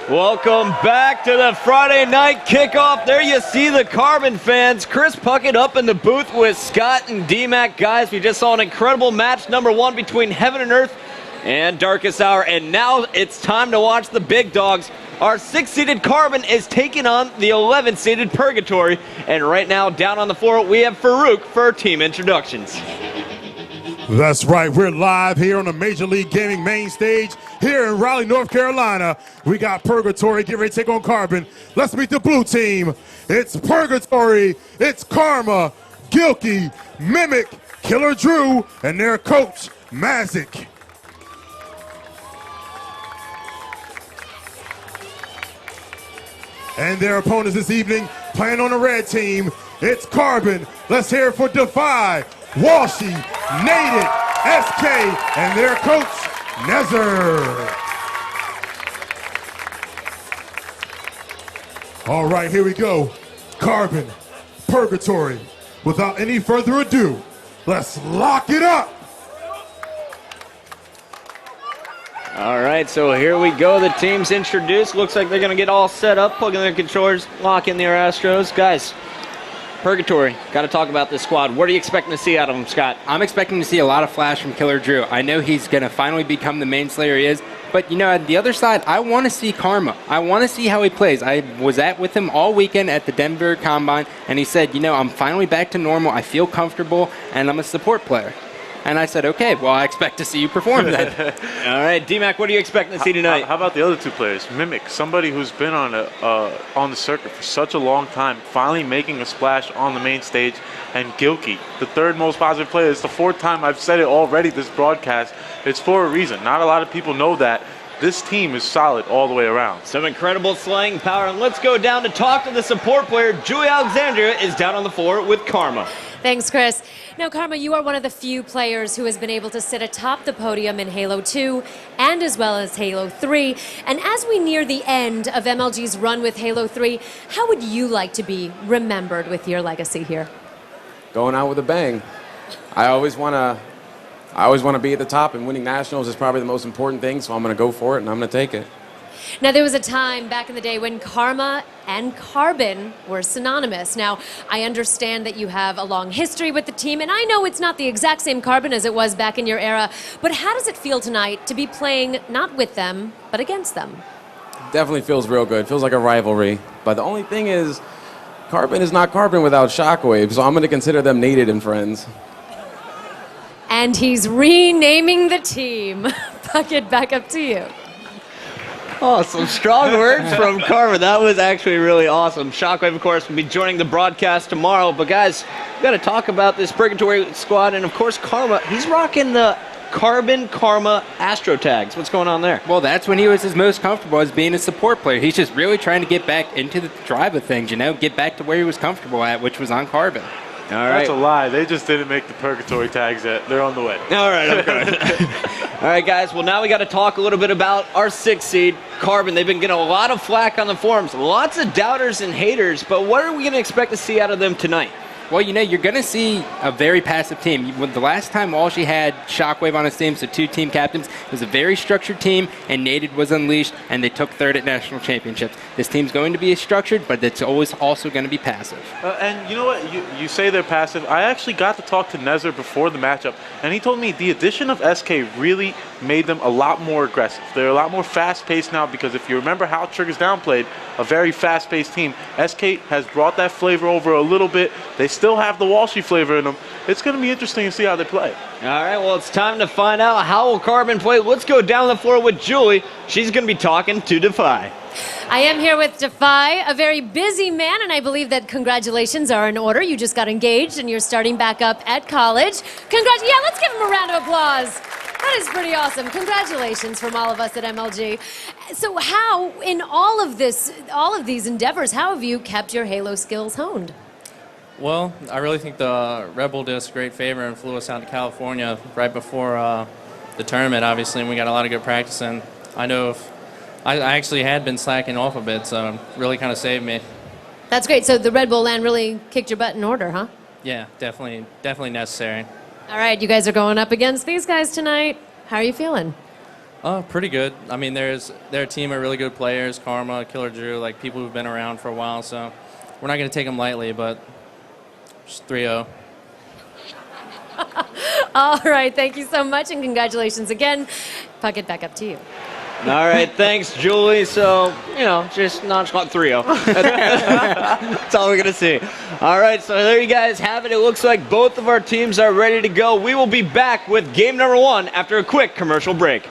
Welcome back to the Friday night kickoff. There you see the Carbon fans. Chris Puckett up in the booth with Scott and D-Mac. Guys, we just saw an incredible match, number one between Heaven and Earth and Darkest Hour. And now it's time to watch the big dogs. Our 6th-seeded Carbon is taking on the 11th-seeded Purgatory. And right now, down on the floor, we have Farouk for team introductions. That's right. We're live here on the Major League Gaming main stage here in Raleigh, North Carolina. We got Purgatory getting ready to take on Carbon. Let's meet the blue team. It's Purgatory, it's Karma, Gilkey, Mimic, Killer Drew, and their coach, Mazik. And their opponents this evening playing on the red team. It's Carbon. Let's hear it for Defy, Walshy, Nated, SK, and their coach, Nezer. All right, here we go. Carbon, Purgatory. Without any further ado, let's lock it up. All right, so here we go. The team's introduced. Looks like they're going to get all set up, plug in their controllers, lock in their Astros. Guys, Purgatory, got to talk about this squad. What are you expecting to see out of them, Scott? I'm expecting to see a lot of flash from Killer Drew. I know he's going to finally become the main slayer he is, but, you know, at the other side, I want to see Karma. I want to see how he plays. I was with him all weekend at the Denver Combine, and he said, you know, I'm finally back to normal. I feel comfortable, and I'm a support player. And I said, okay, well, I expect to see you perform then. All right, D-Mac, what are you expecting to see tonight? How about the other two players? Mimic, somebody who's been on the circuit for such a long time, finally making a splash on the main stage. And Gilkey, the third most positive player. It's the fourth time I've said it already this broadcast. It's for a reason. Not a lot of people know that. This team is solid all the way around. Some incredible slaying power. And let's go down to talk to the support player. Julie Alexandria is down on the floor with Karma. Thanks, Chris. Now, Karma, you are one of the few players who has been able to sit atop the podium in Halo 2 and as well as Halo 3. And as we near the end of MLG's run with Halo 3, how would you like to be remembered with your legacy here? Going out with a bang. I always want to be at the top, and winning nationals is probably the most important thing, so I'm going to go for it, and I'm going to take it. Now, there was a time back in the day when Karma and Carbon were synonymous. Now, I understand that you have a long history with the team, and I know it's not the exact same Carbon as it was back in your era, but how does it feel tonight to be playing not with them, but against them? Definitely feels real good. Feels like a rivalry. But the only thing is, Carbon is not Carbon without Shockwave, so I'm going to consider them Nated and friends. And he's renaming the team. Puckett, back up to you. Oh, some strong words from Karma. That was actually really awesome. Shockwave, of course, will be joining the broadcast tomorrow. But, guys, we've got to talk about this Purgatory squad. And, of course, Karma, he's rocking the Carbon Karma Astro tags. What's going on there? Well, that's when he was his most comfortable as being a support player. He's just really trying to get back into the drive of things, you know, get back to where he was comfortable at, which was on Carbon. All right. That's a lie. They just didn't make the Purgatory tags yet. They're on the way. All right, okay. All right, guys. Well, now we got to talk a little bit about our 6th seed, Carbon. They've been getting a lot of flack on the forums. Lots of doubters and haters. But what are we going to expect to see out of them tonight? Well, you know, you're going to see a very passive team. The last time Walshy had Shockwave on his team, so 2 team captains, it was a very structured team, and Nated was unleashed, and they took 3rd at national championships. This team's going to be structured, but it's always also going to be passive. And you know what? You say they're passive. I actually got to talk to Nezer before the matchup, and he told me the addition of SK really made them a lot more aggressive. They're a lot more fast-paced now because if you remember how Triggers Down played, a very fast-paced team, SK has brought that flavor over a little bit. They still have the Walshy flavor in them. It's going to be interesting to see how they play. All right, well, it's time to find out how will Carbon play. Let's go down the floor with Julie. She's going to be talking to Defy. I am here with Defy, a very busy man, and I believe that congratulations are in order. You just got engaged, and you're starting back up at college. Yeah, let's give him a round of applause. That is pretty awesome. Congratulations from all of us at MLG. So how, in all of these endeavors, how have you kept your Halo skills honed? Well, I really think the Rebel did us a great favor and flew us out to California right before the tournament, obviously, and we got a lot of good practice in. I know if I actually had been slacking off a bit, so it really kind of saved me. That's great. So the Red Bull LAN really kicked your butt in order, huh? Yeah, definitely necessary. All right, you guys are going up against these guys tonight. How are you feeling? Pretty good. I mean, they're a team of really good players, Karma, Killer Drew, like people who've been around for a while, so we're not going to take them lightly, but just 3-0. All right, thank you so much, and congratulations again. Puckett, back up to you. All right, thanks, Julie. So, just nonchalant 3-0. That's all we're going to see. All right, so there you guys have it. It looks like both of our teams are ready to go. We will be back with game number 1 after a quick commercial break.